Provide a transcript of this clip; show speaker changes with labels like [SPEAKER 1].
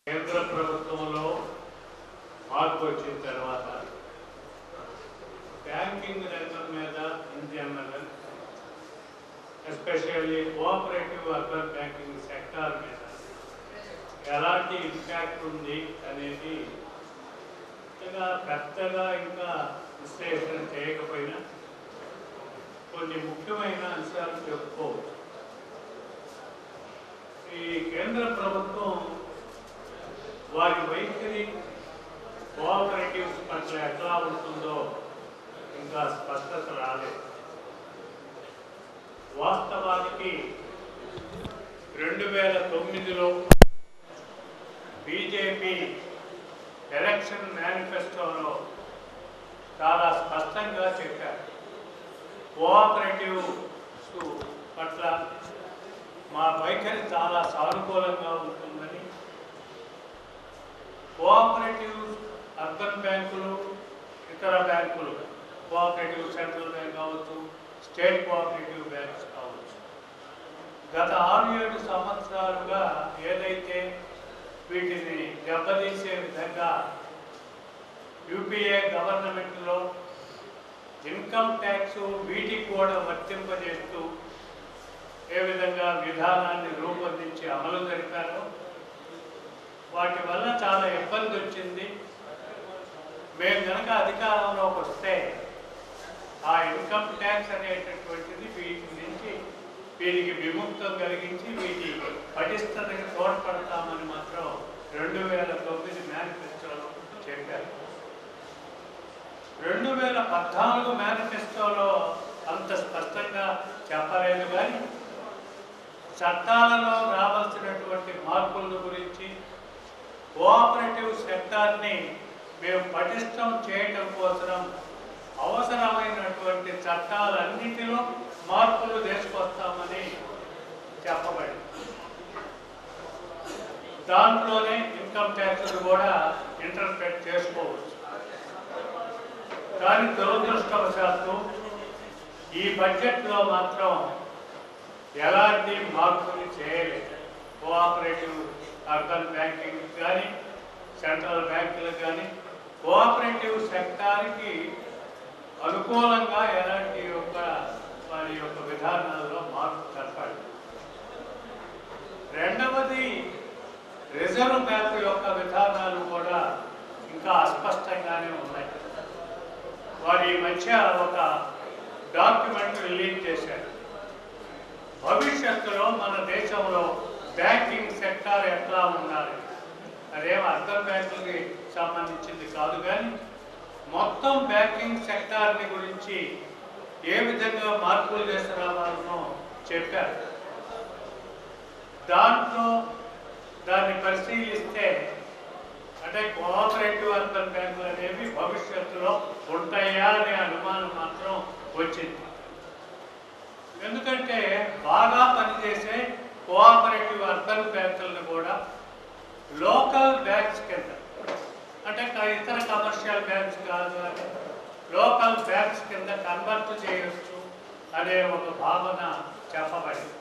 [SPEAKER 1] కేంద్ర ప్రభుత్వంలో మార్పు వచ్చిన తర్వాత బ్యాంకింగ్ రంగం మీద in general especially cooperative urban banking sector మీద ఎలాంటి ఇంపాక్ట్ ఉంది అనేది పెద్దగా ఇంకా విశ్లేషణ చేయకపోయినా కొన్ని ముఖ్యమైన అంశాలు చెప్పుకోవచ్చు. ఈ కేంద్ర ప్రభుత్వం వారి వైఖరి కోఆపరేటివ్స్ పట్ల ఎట్లా ఉంటుందో ఇంకా స్పష్టత రాలేదు. వాస్తవానికి 2009లో బీజేపీ ఎలక్షన్ మేనిఫెస్టోలో చాలా స్పష్టంగా చెప్పారు, కోఆపరేటివ్స్ పట్ల మా వైఖరి చాలా సానుకూలంగా ఉంటుందని. కోఆపరేటివ్ అర్బన్ బ్యాంకులు, ఇతర బ్యాంకులు, కోఆపరేటివ్ సెంట్రల్ బ్యాంక్ కావచ్చు, స్టేట్ కోఆపరేటివ్ బ్యాంక్స్ కావచ్చు, గత 6-7 సంవత్సరాలుగా ఏదైతే వీటిని దెబ్బతీసే విధంగా యూపీఏ గవర్నమెంట్లో ఇన్కమ్ ట్యాక్స్ వీటికి కూడా వర్తింపజేస్తూ ఏ విధంగా విధానాన్ని రూపొందించి అమలు జరిపారో వాటి వల్ల చాలా ఇబ్బంది వచ్చింది. మేము కనుక అధికారంలోకి వస్తే ఆ ఇన్కమ్ ట్యాక్స్ అనేటటువంటిది వీటికి విముక్తం కలిగించి వీటి పటిష్టతకి తోడ్పడతామని మాత్రం 2009 మేనిఫెస్టోలో చెప్పారు. 2014 మేనిఫెస్టోలో అంత స్పష్టంగా చెప్పలేదు, కానీ చట్టాలలో రావాల్సినటువంటి మార్పుల గురించి కోఆపరేటివ్ సెక్టార్ని మేము పటిష్టం చేయటం కోసం అవసరమైనటువంటి చట్టాలన్నింటిలో మార్పులు తీసుకొస్తామని చెప్పబడింది. దాంట్లోనే ఇన్కమ్ ట్యాక్స్ కూడా ఇంటర్ప్రెట్ చేసుకోవచ్చు. కానీ దురదృష్టవశాత్తు ఈ బడ్జెట్లో మాత్రం ఎలాంటి మార్పులు చేయలేదు. కోఆపరేటివ్ అర్బన్ బ్యాంకింగ్ కానీ, సెంట్రల్ బ్యాంకులకు కానీ, కోఆపరేటివ్ సెక్టార్కి అనుకూలంగా ఎలాంటి వారి యొక్క విధానాల్లో మార్పు కనపడి. రెండవది, రిజర్వ్ బ్యాంకు యొక్క విధానాలు కూడా ఇంకా అస్పష్టంగానే ఉన్నాయి. వారి మధ్య ఒక డాక్యుమెంట్ రిలీజ్ చేశారు. భవిష్యత్తులో మన దేశంలో బ్యాంకింగ్ సెక్టార్ ఎట్లా ఉండాలి, అదేం అర్బన్ బ్యాంకులకి సంబంధించింది కాదు, కానీ మొత్తం బ్యాంకింగ్ సెక్టార్ని గురించి ఏ విధంగా మార్పులు తీసుకురావాలనో చెప్పారు. దాంట్లో దాన్ని పరిశీలిస్తే అంటే కోఆపరేటివ్ అర్బన్ బ్యాంకులు అనేవి భవిష్యత్తులో ఉంటాయా అనే అనుమానం మాత్రం వచ్చింది. ఎందుకంటే బాగా పనిచేసే కోఆపరేటివ్ అర్బన్ బ్యాంకులను కూడా లోకల్ బ్యాంక్స్ కింద, అంటే ఇతర కమర్షియల్ బ్యాంక్స్ కాదు అని లోకల్ బ్యాంక్స్ కింద కన్వర్ట్ చేయొచ్చు అనే ఒక భావన చెప్పబడింది.